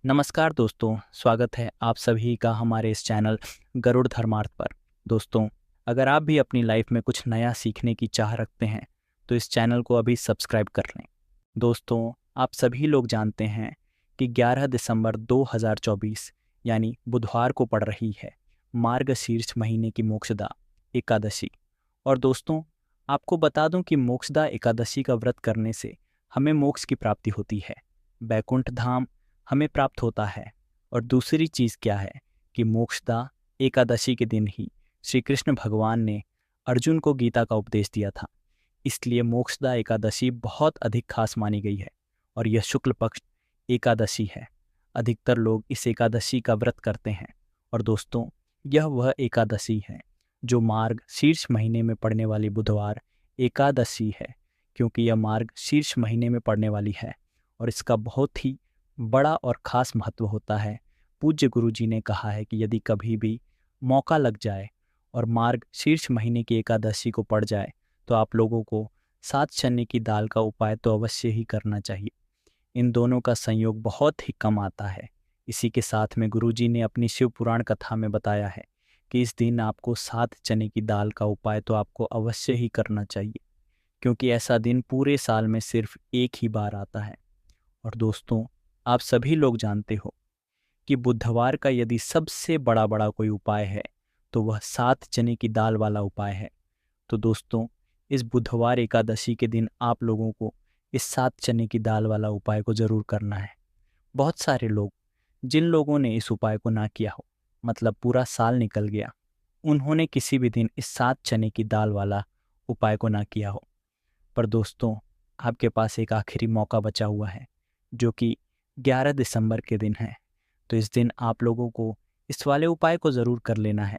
नमस्कार दोस्तों, स्वागत है आप सभी का हमारे इस चैनल गरुड़ धर्मार्थ पर। दोस्तों, अगर आप भी अपनी लाइफ में कुछ नया सीखने की चाह रखते हैं तो इस चैनल को अभी सब्सक्राइब कर लें। दोस्तों, आप सभी लोग जानते हैं कि 11 दिसंबर 2024 यानी बुधवार को पड़ रही है मार्गशीर्ष महीने की मोक्षदा एकादशी। और दोस्तों, आपको बता दूं कि मोक्षदा एकादशी का व्रत करने से हमें मोक्ष की प्राप्ति होती है, बैकुंठ धाम हमें प्राप्त होता है। और दूसरी चीज़ क्या है कि मोक्षदा एकादशी के दिन ही श्री कृष्ण भगवान ने अर्जुन को गीता का उपदेश दिया था। इसलिए मोक्षदा एकादशी बहुत अधिक खास मानी गई है और यह शुक्ल पक्ष एकादशी है। अधिकतर लोग इस एकादशी का व्रत करते हैं। और दोस्तों, यह वह एकादशी है जो मार्ग शीर्ष महीने में पड़ने वाली बुधवार एकादशी है, क्योंकि यह मार्ग शीर्ष महीने में पड़ने वाली है और इसका बहुत ही बड़ा और ख़ास महत्व होता है। पूज्य गुरु जी ने कहा है कि यदि कभी भी मौका लग जाए और मार्ग शीर्ष महीने की एकादशी को पड़ जाए तो आप लोगों को 7 चने की दाल का उपाय तो अवश्य ही करना चाहिए। इन दोनों का संयोग बहुत ही कम आता है। इसी के साथ में गुरु जी ने अपनी शिव पुराण कथा में बताया है कि इस दिन आपको 7 चने की दाल का उपाय तो आपको अवश्य ही करना चाहिए, क्योंकि ऐसा दिन पूरे साल में सिर्फ एक ही बार आता है। और दोस्तों, आप सभी लोग जानते हो कि बुधवार का यदि सबसे बड़ा बड़ा कोई उपाय है तो वह 7 चने की दाल वाला उपाय है। तो दोस्तों, इस बुधवार एकादशी के दिन आप लोगों को इस 7 चने की दाल वाला उपाय को ज़रूर करना है। बहुत सारे लोग, जिन लोगों ने इस उपाय को ना किया हो, मतलब पूरा साल निकल गया, उन्होंने किसी भी दिन इस 7 चने की दाल वाला उपाय को ना किया हो। पर दोस्तों, आपके पास एक आखिरी मौका बचा हुआ है जो कि 11 दिसंबर के दिन है। तो इस दिन आप लोगों को इस वाले उपाय को ज़रूर कर लेना है।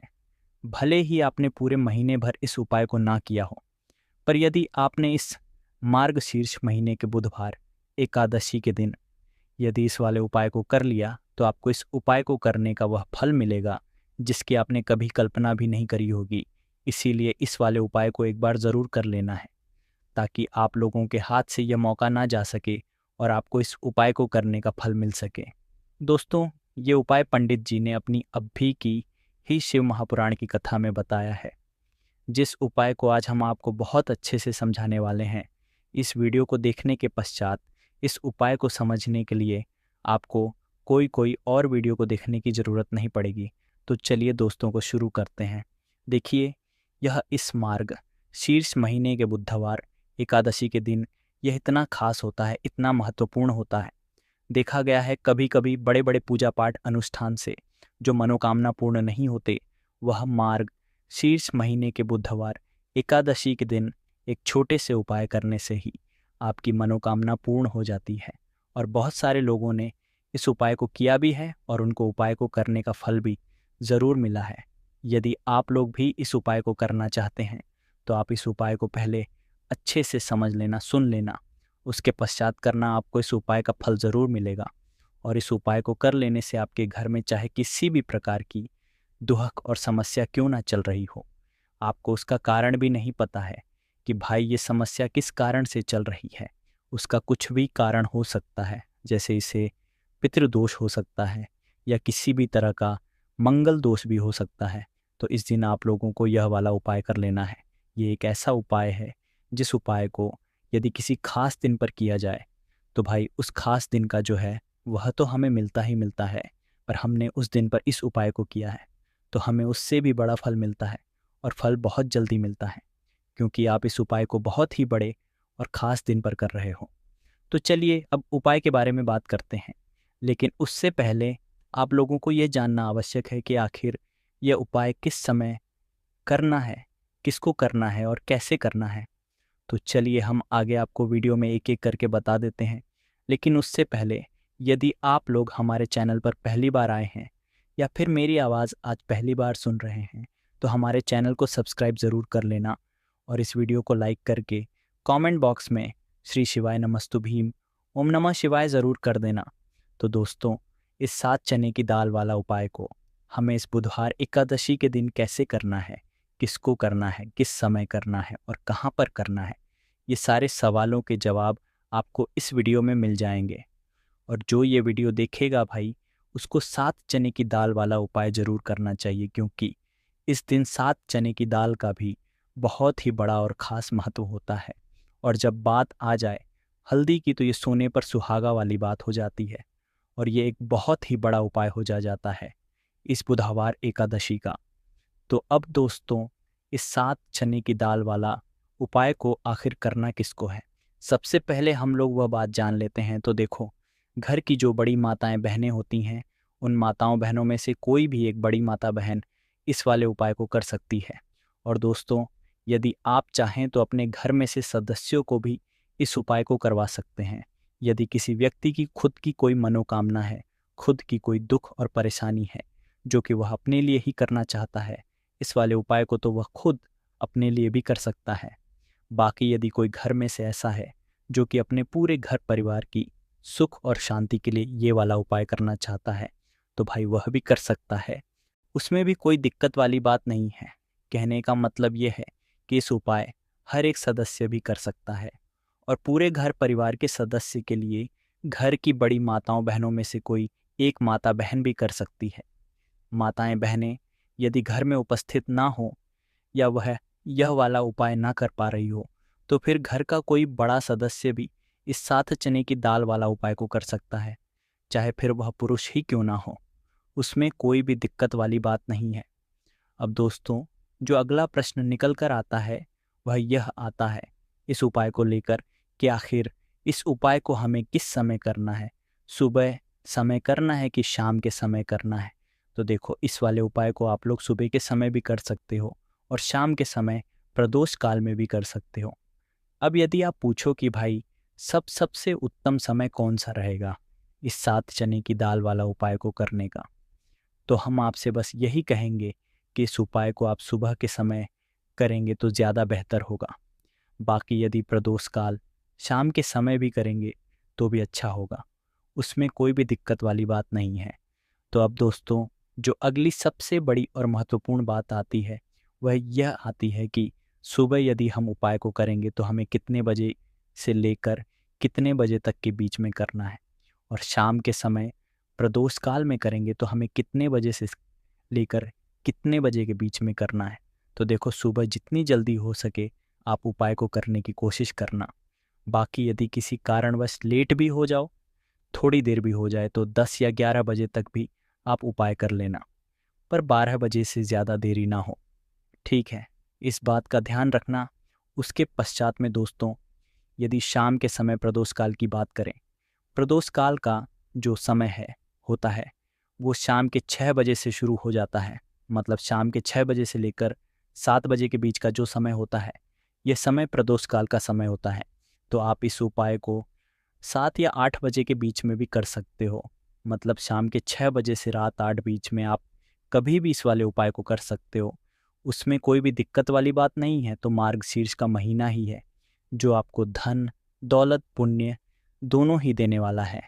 भले ही आपने पूरे महीने भर इस उपाय को ना किया हो, पर यदि आपने इस मार्गशीर्ष महीने के बुधवार एकादशी के दिन यदि इस वाले उपाय को कर लिया तो आपको इस उपाय को करने का वह फल मिलेगा जिसकी आपने कभी कल्पना भी नहीं करी होगी। इसीलिए इस वाले उपाय को एक बार ज़रूर कर लेना है, ताकि आप लोगों के हाथ से यह मौका ना जा सके और आपको इस उपाय को करने का फल मिल सके। दोस्तों, ये उपाय पंडित जी ने अपनी अभी की ही शिव महापुराण की कथा में बताया है, जिस उपाय को आज हम आपको बहुत अच्छे से समझाने वाले हैं। इस वीडियो को देखने के पश्चात इस उपाय को समझने के लिए आपको कोई और वीडियो को देखने की ज़रूरत नहीं पड़ेगी। तो चलिए दोस्तों को शुरू करते हैं। देखिए, यह इस मार्ग शीर्ष महीने के बुधवार एकादशी के दिन यह इतना खास होता है, इतना महत्वपूर्ण होता है। देखा गया है कभी कभी बड़े बड़े पूजा पाठ अनुष्ठान से जो मनोकामना पूर्ण नहीं होते, वह मार्ग शीर्ष महीने के बुधवार एकादशी के दिन एक छोटे से उपाय करने से ही आपकी मनोकामना पूर्ण हो जाती है। और बहुत सारे लोगों ने इस उपाय को किया भी है और उनको उपाय को करने का फल भी ज़रूर मिला है। यदि आप लोग भी इस उपाय को करना चाहते हैं तो आप इस उपाय को पहले अच्छे से समझ लेना, सुन लेना, उसके पश्चात करना। आपको इस उपाय का फल ज़रूर मिलेगा। और इस उपाय को कर लेने से आपके घर में चाहे किसी भी प्रकार की दुहक और समस्या क्यों ना चल रही हो, आपको उसका कारण भी नहीं पता है कि भाई ये समस्या किस कारण से चल रही है, उसका कुछ भी कारण हो सकता है। जैसे इसे पितृदोष हो सकता है या किसी भी तरह का मंगल दोष भी हो सकता है। तो इस दिन आप लोगों को यह वाला उपाय कर लेना है। ये एक ऐसा उपाय है जिस उपाय को यदि किसी खास दिन पर किया जाए तो भाई उस खास दिन का जो है वह तो हमें मिलता ही मिलता है, पर हमने उस दिन पर इस उपाय को किया है तो हमें उससे भी बड़ा फल मिलता है। और फल बहुत जल्दी मिलता है, क्योंकि आप इस उपाय को बहुत ही बड़े और ख़ास दिन पर कर रहे हो। तो चलिए अब उपाय के बारे में बात करते हैं। लेकिन उससे पहले आप लोगों को ये जानना आवश्यक है कि आखिर यह उपाय किस समय करना है, किसको करना है और कैसे करना है। तो चलिए हम आगे आपको वीडियो में एक एक करके बता देते हैं। लेकिन उससे पहले, यदि आप लोग हमारे चैनल पर पहली बार आए हैं या फिर मेरी आवाज़ आज पहली बार सुन रहे हैं तो हमारे चैनल को सब्सक्राइब ज़रूर कर लेना और इस वीडियो को लाइक करके कमेंट बॉक्स में श्री शिवाय नमस्तु भीम ओम नमः शिवाय ज़रूर कर देना। तो दोस्तों, इस 7 चने की दाल वाला उपाय को हमें इस बुधवार एकादशी के दिन कैसे करना है, किसको करना है, किस समय करना है और कहाँ पर करना है, ये सारे सवालों के जवाब आपको इस वीडियो में मिल जाएंगे। और जो ये वीडियो देखेगा भाई, उसको 7 चने की दाल वाला उपाय ज़रूर करना चाहिए, क्योंकि इस दिन 7 चने की दाल का भी बहुत ही बड़ा और ख़ास महत्व होता है। और जब बात आ जाए हल्दी की, तो ये सोने पर सुहागा वाली बात हो जाती है, और ये एक बहुत ही बड़ा उपाय हो जाता है इस बुधवार एकादशी का। तो अब दोस्तों, इस 7 चने की दाल वाला उपाय को आखिर करना किसको है? सबसे पहले हम लोग वह बात जान लेते हैं। तो देखो, घर की जो बड़ी माताएं बहनें होती हैं, उन माताओं बहनों में से कोई भी एक बड़ी माता बहन इस वाले उपाय को कर सकती है। और दोस्तों, यदि आप चाहें तो अपने घर में से सदस्यों को भी इस उपाय को करवा सकते हैं। यदि किसी व्यक्ति की खुद की कोई मनोकामना है, खुद की कोई दुख और परेशानी है जो कि वह अपने लिए ही करना चाहता है, इस वाले उपाय को तो वह खुद अपने लिए भी कर सकता है। बाकी यदि कोई घर में से ऐसा है जो कि अपने पूरे घर परिवार की सुख और शांति के लिए ये वाला उपाय करना चाहता है, तो भाई वह भी कर सकता है। उसमें भी कोई दिक्कत वाली बात नहीं है। कहने का मतलब ये है कि इस उपाय हर एक सदस्य भी कर सकता है, और पूरे घर परिवार के सदस्य के लिए घर की बड़ी माताओं बहनों में से कोई एक माता बहन भी कर सकती है। माताएं बहनें यदि घर में उपस्थित ना हो, या वह यह वाला उपाय ना कर पा रही हो, तो फिर घर का कोई बड़ा सदस्य भी इस 7 चने की दाल वाला उपाय को कर सकता है, चाहे फिर वह पुरुष ही क्यों ना हो। उसमें कोई भी दिक्कत वाली बात नहीं है। अब दोस्तों, जो अगला प्रश्न निकल कर आता है वह यह आता है इस उपाय को लेकर कि आखिर इस उपाय को हमें किस समय करना है, सुबह समय करना है कि शाम के समय करना है। तो देखो, इस वाले उपाय को आप लोग सुबह के समय भी कर सकते हो और शाम के समय प्रदोष काल में भी कर सकते हो। अब यदि आप पूछो कि भाई सबसे उत्तम समय कौन सा रहेगा इस 7 चने की दाल वाला उपाय को करने का, तो हम आपसे बस यही कहेंगे कि इस उपाय को आप सुबह के समय करेंगे तो ज़्यादा बेहतर होगा। बाकी यदि प्रदोष काल शाम के समय भी करेंगे तो भी अच्छा होगा, उसमें कोई भी दिक्कत वाली बात नहीं है। तो अब दोस्तों, जो अगली सबसे बड़ी और महत्वपूर्ण बात आती है वह यह आती है कि सुबह यदि हम उपाय को करेंगे तो हमें कितने बजे से लेकर कितने बजे तक के बीच में करना है, और शाम के समय प्रदोष काल में करेंगे तो हमें कितने बजे से लेकर कितने बजे के बीच में करना है। तो देखो, सुबह जितनी जल्दी हो सके आप उपाय को करने की कोशिश करना। बाकी यदि किसी कारणवश लेट भी हो जाओ, थोड़ी देर भी हो जाए, तो 10 या 11 बजे तक भी आप उपाय कर लेना, पर 12 बजे से ज़्यादा देरी ना हो। ठीक है, इस बात का ध्यान रखना। उसके पश्चात में दोस्तों, यदि शाम के समय प्रदोष काल की बात करें, प्रदोष काल का जो समय है होता है वो शाम के 6 बजे से शुरू हो जाता है। मतलब शाम के 6 बजे से लेकर 7 बजे के बीच का जो समय होता है, यह समय प्रदोष काल का समय होता है। तो आप इस उपाय को 7 या 8 बजे के बीच में भी कर सकते हो। मतलब शाम के 6 बजे से रात 8 बीच में आप कभी भी इस वाले उपाय को कर सकते हो, उसमें कोई भी दिक्कत वाली बात नहीं है। तो मार्गशीर्ष का महीना ही है जो आपको धन, दौलत, पुण्य दोनों ही देने वाला है।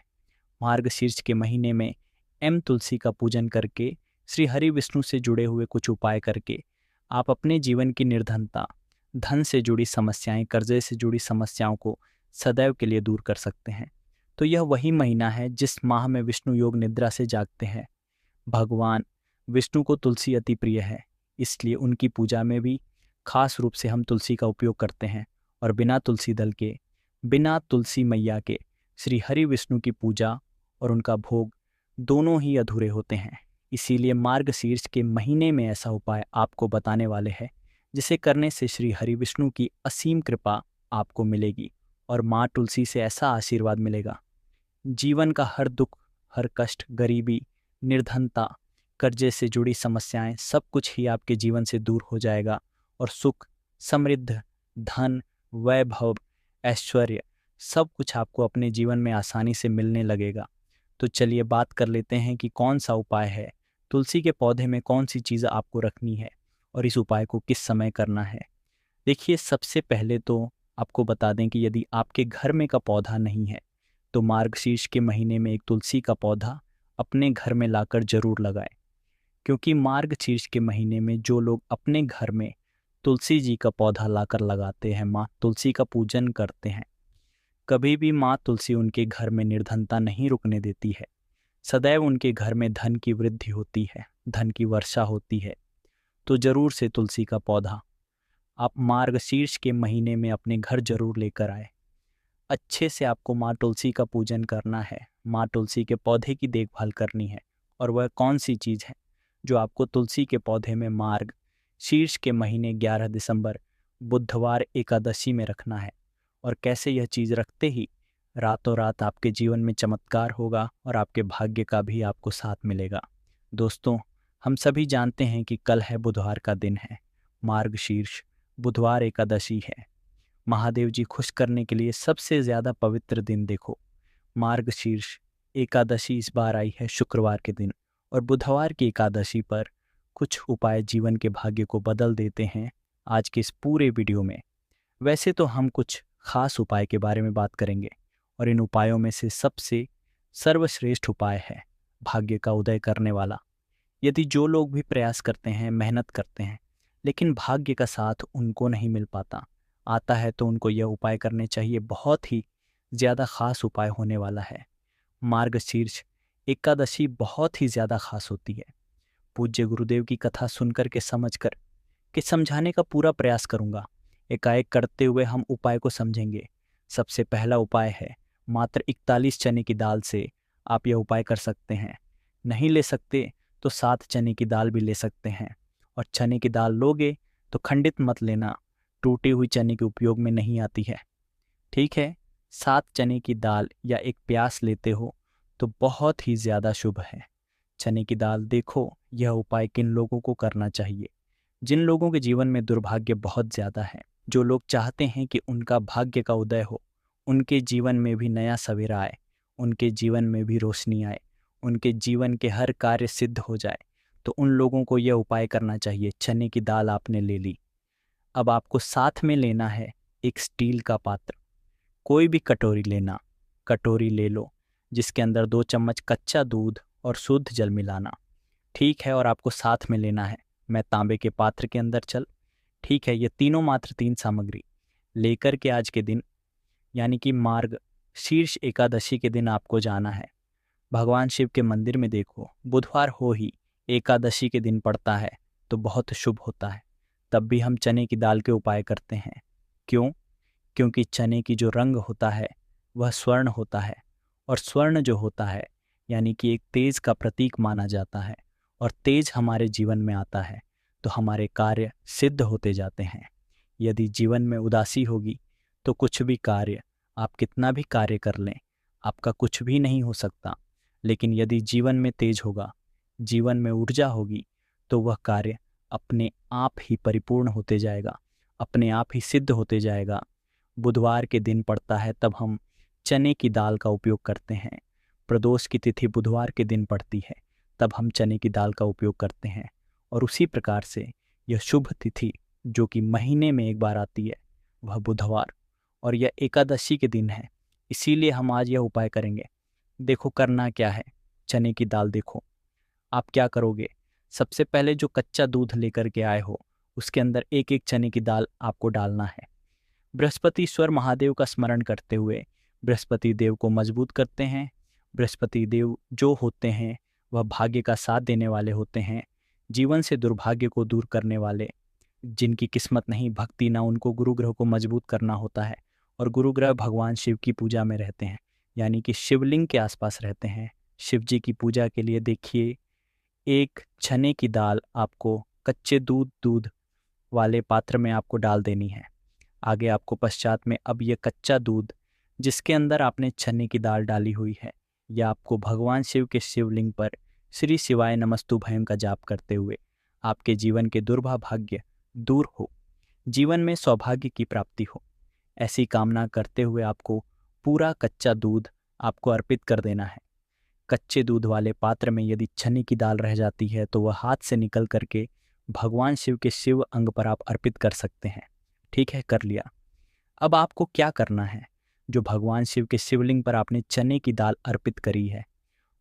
मार्गशीर्ष के महीने में तुलसी का पूजन करके, श्री हरि विष्णु से जुड़े हुए कुछ उपाय करके आप अपने जीवन की निर्धनता, धन से जुड़ी समस्याएं, कर्जे से जुड़ी समस्याओं को सदैव के लिए दूर कर सकते हैं। तो यह वही महीना है जिस माह में विष्णु योग निद्रा से जागते हैं। भगवान विष्णु को तुलसी अति प्रिय है, इसलिए उनकी पूजा में भी खास रूप से हम तुलसी का उपयोग करते हैं। और बिना तुलसी दल के, बिना तुलसी मैया के श्री हरि विष्णु की पूजा और उनका भोग दोनों ही अधूरे होते हैं। इसीलिए मार्गशीर्ष के महीने में ऐसा उपाय आपको बताने वाले हैं जिसे करने से श्री हरि विष्णु की असीम कृपा आपको मिलेगी और माँ तुलसी से ऐसा आशीर्वाद मिलेगा, जीवन का हर दुख, हर कष्ट, गरीबी, निर्धनता, कर्जे से जुड़ी समस्याएं सब कुछ ही आपके जीवन से दूर हो जाएगा, और सुख, समृद्ध, धन, वैभव, ऐश्वर्य सब कुछ आपको अपने जीवन में आसानी से मिलने लगेगा। तो चलिए बात कर लेते हैं कि कौन सा उपाय है, तुलसी के पौधे में कौन सी चीज़ आपको रखनी है और इस उपाय को किस समय करना है। देखिए, सबसे पहले तो आपको बता दें कि यदि आपके घर में का पौधा नहीं है तो मार्गशीर्ष के महीने में एक तुलसी का पौधा अपने घर में लाकर जरूर लगाएं, क्योंकि मार्गशीर्ष के महीने में जो लोग अपने घर में तुलसी जी का पौधा लाकर लगाते हैं, माँ तुलसी का पूजन करते हैं, कभी भी माँ तुलसी उनके घर में निर्धनता नहीं रुकने देती है। सदैव उनके घर में धन की वृद्धि होती है, धन की वर्षा होती है। तो जरूर से तुलसी का पौधा आप मार्गशीर्ष के महीने में अपने घर जरूर लेकर आए। अच्छे से आपको माँ तुलसी का पूजन करना है, माँ तुलसी के पौधे की देखभाल करनी है। और वह कौन सी चीज़ है जो आपको तुलसी के पौधे में मार्ग शीर्ष के महीने 11 दिसंबर बुधवार एकादशी में रखना है। और कैसे यह चीज़ रखते ही रातों रात आपके जीवन में चमत्कार होगा और आपके भाग्य का भी आपको साथ मिलेगा। दोस्तों, हम सभी जानते हैं कि कल है बुधवार का दिन है, मार्गशीर्ष बुधवार एकादशी है। महादेव जी खुश करने के लिए सबसे ज़्यादा पवित्र दिन देखो, मार्गशीर्ष एकादशी इस बार आई है शुक्रवार के दिन। और बुधवार की एकादशी पर कुछ उपाय जीवन के भाग्य को बदल देते हैं आज के इस पूरे वीडियो में। वैसे तो हम कुछ खास उपाय के बारे में बात करेंगे और इन उपायों में से सबसे सर्वश्रेष्ठ उपाय है भाग्य का उदय करने वाला। यदि जो लोग भी प्रयास करते हैं, मेहनत करते हैं, लेकिन भाग्य का साथ उनको नहीं मिल पाता आता है, तो उनको यह उपाय करने चाहिए। बहुत ही ज़्यादा खास उपाय होने वाला है। मार्गशीर्ष एकादशी बहुत ही ज़्यादा खास होती है। पूज्य गुरुदेव की कथा सुनकर के समझकर कि समझाने का पूरा प्रयास करूँगा। एकाएक करते हुए हम उपाय को समझेंगे। सबसे पहला उपाय है, मात्र 41 चने की दाल से आप यह उपाय कर सकते हैं। नहीं ले सकते तो 7 चने की दाल भी ले सकते हैं। और चने की दाल लोगे तो खंडित मत लेना, टूटी हुई चने के उपयोग में नहीं आती है, ठीक है। 7 चने की दाल या एक प्यास लेते हो तो बहुत ही ज़्यादा शुभ है। चने की दाल देखो, यह उपाय किन लोगों को करना चाहिए? जिन लोगों के जीवन में दुर्भाग्य बहुत ज़्यादा है, जो लोग चाहते हैं कि उनका भाग्य का उदय हो, उनके जीवन में भी नया सवेरा आए, उनके जीवन में भी रोशनी आए, उनके जीवन के हर कार्य सिद्ध हो जाए, तो उन लोगों को यह उपाय करना चाहिए। चने की दाल आपने ले ली, अब आपको साथ में लेना है एक स्टील का पात्र। कोई भी कटोरी लेना, कटोरी ले लो जिसके अंदर 2 चम्मच कच्चा दूध और शुद्ध जल मिलाना, ठीक है। और आपको साथ में लेना है, मैं तांबे के पात्र के अंदर चल, ठीक है। ये तीनों मात्र 3 सामग्री लेकर के आज के दिन यानी कि मार्ग शीर्ष एकादशी के दिन आपको जाना है भगवान शिव के मंदिर में। देखो, बुधवार हो ही एकादशी के दिन पड़ता है तो बहुत शुभ होता है। तब भी हम चने की दाल के उपाय करते हैं। क्यों? क्योंकि चने की जो रंग होता है वह स्वर्ण होता है, और स्वर्ण जो होता है यानी कि एक तेज का प्रतीक माना जाता है। और तेज हमारे जीवन में आता है तो हमारे कार्य सिद्ध होते जाते हैं। यदि जीवन में उदासी होगी तो कुछ भी कार्य, आप कितना भी कार्य कर लें, आपका कुछ भी नहीं हो सकता। लेकिन यदि जीवन में तेज होगा, जीवन में ऊर्जा होगी, तो वह कार्य अपने आप ही परिपूर्ण होते जाएगा, अपने आप ही सिद्ध होते जाएगा। बुधवार के दिन पड़ता है तब हम चने की दाल का उपयोग करते हैं। प्रदोष की तिथि बुधवार के दिन पड़ती है तब हम चने की दाल का उपयोग करते हैं। और उसी प्रकार से यह शुभ तिथि जो कि महीने में एक बार आती है वह बुधवार, और यह एकादशी के दिन है, इसीलिए हम आज यह उपाय करेंगे। देखो करना क्या है, चने की दाल देखो, आप क्या करोगे। सबसे पहले जो कच्चा दूध लेकर के आए हो उसके अंदर एक एक चने की दाल आपको डालना है। बृहस्पतिश्वर महादेव का स्मरण करते हुए बृहस्पति देव को मजबूत करते हैं। बृहस्पति देव जो होते हैं वह भाग्य का साथ देने वाले होते हैं, जीवन से दुर्भाग्य को दूर करने वाले। जिनकी किस्मत नहीं, भक्ति ना, उनको गुरु ग्रह को मजबूत करना होता है। और गुरु ग्रह भगवान शिव की पूजा में रहते हैं, यानी कि शिवलिंग के आसपास रहते हैं। शिव जी की पूजा के लिए देखिए, एक चने की दाल आपको कच्चे दूध वाले पात्र में आपको डाल देनी है। आगे आपको पश्चात में अब यह कच्चा दूध जिसके अंदर आपने चने की दाल डाली हुई है, यह आपको भगवान शिव के शिवलिंग पर श्री शिवाय नमस्तुभयं का जाप करते हुए आपके जीवन के दुर्भाग्य दूर हो, जीवन में सौभाग्य की प्राप्ति हो, ऐसी कामना करते हुए आपको पूरा कच्चा दूध आपको अर्पित कर देना है। कच्चे दूध वाले पात्र में यदि चने की दाल रह जाती है तो वह हाथ से निकल करके भगवान शिव के शिव अंग पर आप अर्पित कर सकते हैं, ठीक है। कर लिया। अब आपको क्या करना है, जो भगवान शिव के शिवलिंग पर आपने चने की दाल अर्पित करी है,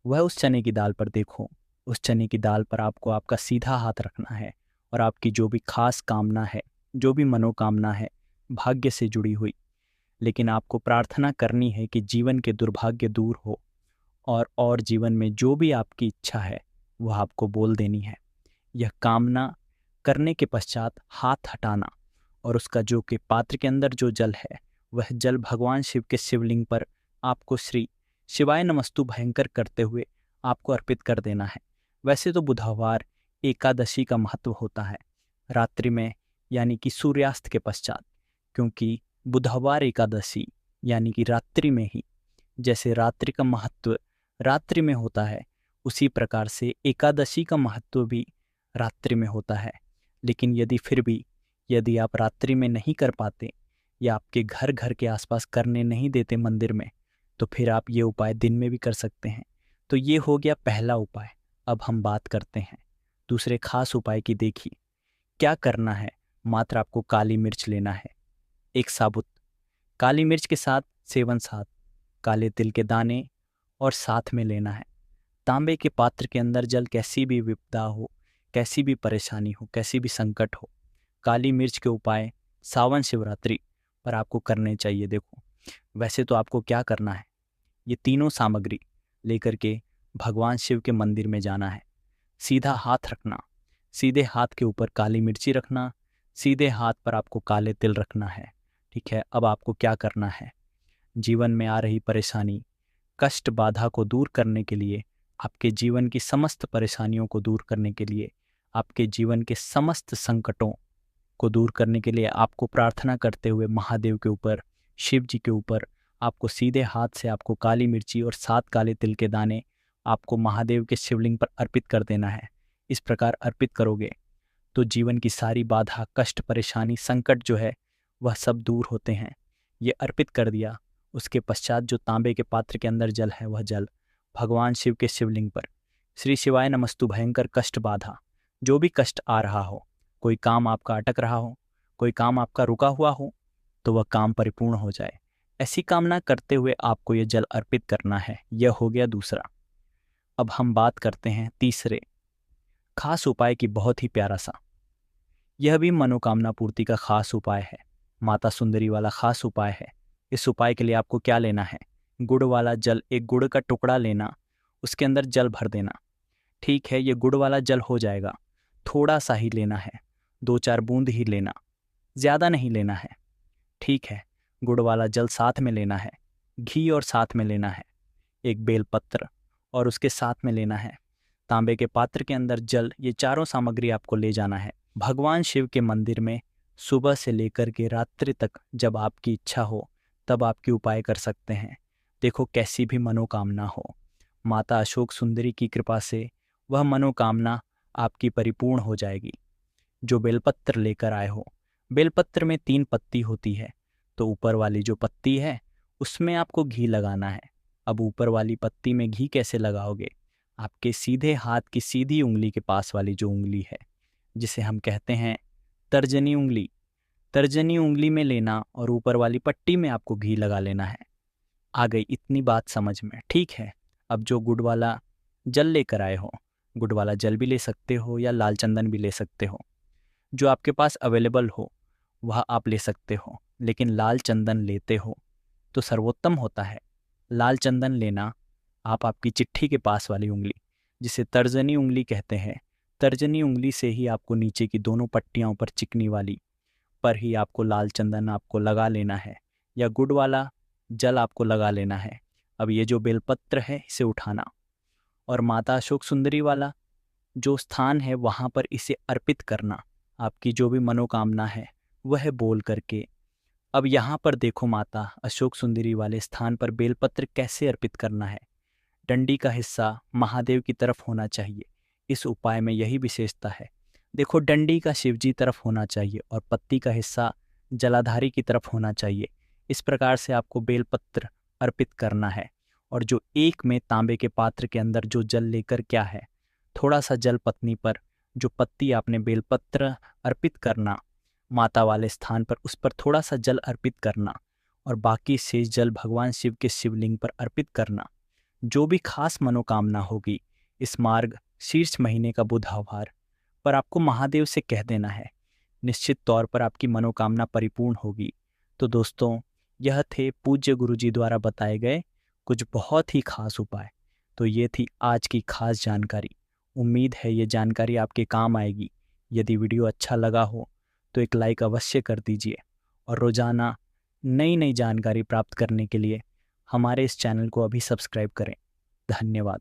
वह उस चने की दाल पर देखो, उस चने की दाल पर आपको आपका सीधा हाथ रखना है। और आपकी जो भी खास कामना है, जो भी मनोकामना है भाग्य से जुड़ी हुई, लेकिन आपको प्रार्थना करनी है कि जीवन के दुर्भाग्य दूर हो और जीवन में जो भी आपकी इच्छा है वह आपको बोल देनी है। यह कामना करने के पश्चात हाथ हटाना और उसका जो कि पात्र के अंदर जो जल है वह जल भगवान शिव के शिवलिंग पर आपको श्री शिवाय नमस्तु भयंकर करते हुए आपको अर्पित कर देना है। वैसे तो बुधवार एकादशी का महत्व होता है रात्रि में, यानी कि सूर्यास्त के पश्चात, क्योंकि बुधवार एकादशी यानी कि रात्रि में ही, जैसे रात्रि का महत्व रात्रि में होता है उसी प्रकार से एकादशी का महत्व भी रात्रि में होता है। लेकिन यदि आप रात्रि में नहीं कर पाते या आपके घर के आसपास करने नहीं देते मंदिर में, तो फिर आप ये उपाय दिन में भी कर सकते हैं। तो ये हो गया पहला उपाय। अब हम बात करते हैं दूसरे खास उपाय की। देखिए क्या करना है। मात्र आपको काली मिर्च लेना है, एक साबुत काली मिर्च के साथ 7 काले तिल के दाने, और साथ में लेना है तांबे के पात्र के अंदर जल। कैसी भी विपदा हो, कैसी भी परेशानी हो, कैसी भी संकट हो, काली मिर्च के उपाय सावन शिवरात्रि पर आपको करने चाहिए। देखो वैसे तो आपको क्या करना है, ये तीनों सामग्री लेकर के भगवान शिव के मंदिर में जाना है। सीधा हाथ रखना, सीधे हाथ के ऊपर काली मिर्ची रखना, सीधे हाथ पर आपको काले तिल रखना है। ठीक है। अब आपको क्या करना है, जीवन में आ रही परेशानी, कष्ट, बाधा को दूर करने के लिए, आपके जीवन की समस्त परेशानियों को दूर करने के लिए, आपके जीवन के समस्त संकटों को दूर करने के लिए आपको प्रार्थना करते हुए महादेव के ऊपर, शिव जी के ऊपर आपको सीधे हाथ से आपको काली मिर्ची और 7 काले तिल के दाने आपको महादेव के शिवलिंग पर अर्पित कर देना है। इस प्रकार अर्पित करोगे तो जीवन की सारी बाधा, कष्ट, परेशानी, संकट जो है वह सब दूर होते हैं। ये अर्पित कर दिया। उसके पश्चात जो तांबे के पात्र के अंदर जल है वह जल भगवान शिव के शिवलिंग पर श्री शिवाय नमस्तु भयंकर कष्ट, बाधा, जो भी कष्ट आ रहा हो, कोई काम आपका अटक रहा हो, कोई काम आपका रुका हुआ हो, तो वह काम परिपूर्ण हो जाए, ऐसी कामना करते हुए आपको यह जल अर्पित करना है। यह हो गया दूसरा। अब हम बात करते हैं तीसरे खास उपाय की। बहुत ही प्यारा सा, यह भी मनोकामना पूर्ति का खास उपाय है, माता सुंदरी वाला खास उपाय है। इस उपाय के लिए आपको क्या लेना है, गुड़ वाला जल, एक गुड़ का टुकड़ा लेना, उसके अंदर जल भर देना। ठीक है, ये गुड़ वाला जल हो जाएगा, थोड़ा सा ही लेना है, 2-4 बूंद ही लेना, ज़्यादा नहीं लेना है। ठीक है, गुड़ वाला जल साथ में लेना है, घी और साथ में लेना है, एक बेलपत्र और उसके साथ में लेना है, तांबे के पात्र के अंदर जल। ये चारों सामग्री आपको ले जाना है भगवान शिव के मंदिर में। सुबह से लेकर के रात्रि तक जब आपकी इच्छा हो तब आपकी उपाय कर सकते हैं। देखो कैसी भी मनोकामना हो, माता अशोक सुंदरी की कृपा से वह मनोकामना आपकी परिपूर्ण हो जाएगी। जो बेलपत्र लेकर आए हो, बेलपत्र में 3 पत्ती होती है, तो ऊपर वाली जो पत्ती है उसमें आपको घी लगाना है। अब ऊपर वाली पत्ती में घी कैसे लगाओगे, आपके सीधे हाथ की सीधी उंगली के पास वाली जो उंगली है, जिसे हम कहते हैं तर्जनी उंगली, तर्जनी उंगली में लेना और ऊपर वाली पट्टी में आपको घी लगा लेना है। आ गई इतनी बात समझ में? ठीक है। अब जो गुड़ वाला जल लेकर आए हो, गुड़ वाला जल भी ले सकते हो या लाल चंदन भी ले सकते हो, जो आपके पास अवेलेबल हो वह आप ले सकते हो। लेकिन लाल चंदन लेते हो तो सर्वोत्तम होता है। लाल चंदन लेना आप आपकी चिट्ठी के पास वाली उंगली, जिसे तर्जनी उंगली कहते हैं, तर्जनी उंगली से ही आपको नीचे की दोनों पट्टियों पर, चिकनी वाली पर ही आपको लाल चंदन आपको लगा लेना है, या गुड़ वाला जल आपको लगा लेना है। अब ये जो बेलपत्र है इसे उठाना और माता अशोक सुंदरी वाला जो स्थान है वहाँ पर इसे अर्पित करना। आपकी जो भी मनोकामना है वह बोल करके। अब यहाँ पर देखो, माता अशोक सुंदरी वाले स्थान पर बेलपत्र कैसे अर्पित करना है। डंडी का हिस्सा महादेव की तरफ होना चाहिए। इस उपाय में यही विशेषता है। देखो, डंडी का शिवजी तरफ होना चाहिए और पत्ती का हिस्सा जलाधारी की तरफ होना चाहिए। इस प्रकार से आपको बेलपत्र अर्पित करना है। और जो एक में तांबे के पात्र के अंदर जो जल लेकर क्या है, थोड़ा सा जल पत्नी पर, जो पत्ती आपने बेलपत्र अर्पित करना माता वाले स्थान पर, उस पर थोड़ा सा जल अर्पित करना और बाकी शेष जल भगवान शिव के शिवलिंग पर अर्पित करना। जो भी खास मनोकामना होगी इस मार्ग शीर्ष महीने का बुधवार पर आपको महादेव से कह देना है। निश्चित तौर पर आपकी मनोकामना परिपूर्ण होगी। तो दोस्तों, यह थे पूज्य गुरुजी द्वारा बताए गए कुछ बहुत ही खास उपाय। तो ये थी आज की खास जानकारी। उम्मीद है ये जानकारी आपके काम आएगी। यदि वीडियो अच्छा लगा हो तो एक लाइक अवश्य कर दीजिए और रोज़ाना नई नई जानकारी प्राप्त करने के लिए हमारे इस चैनल को अभी सब्सक्राइब करें। धन्यवाद।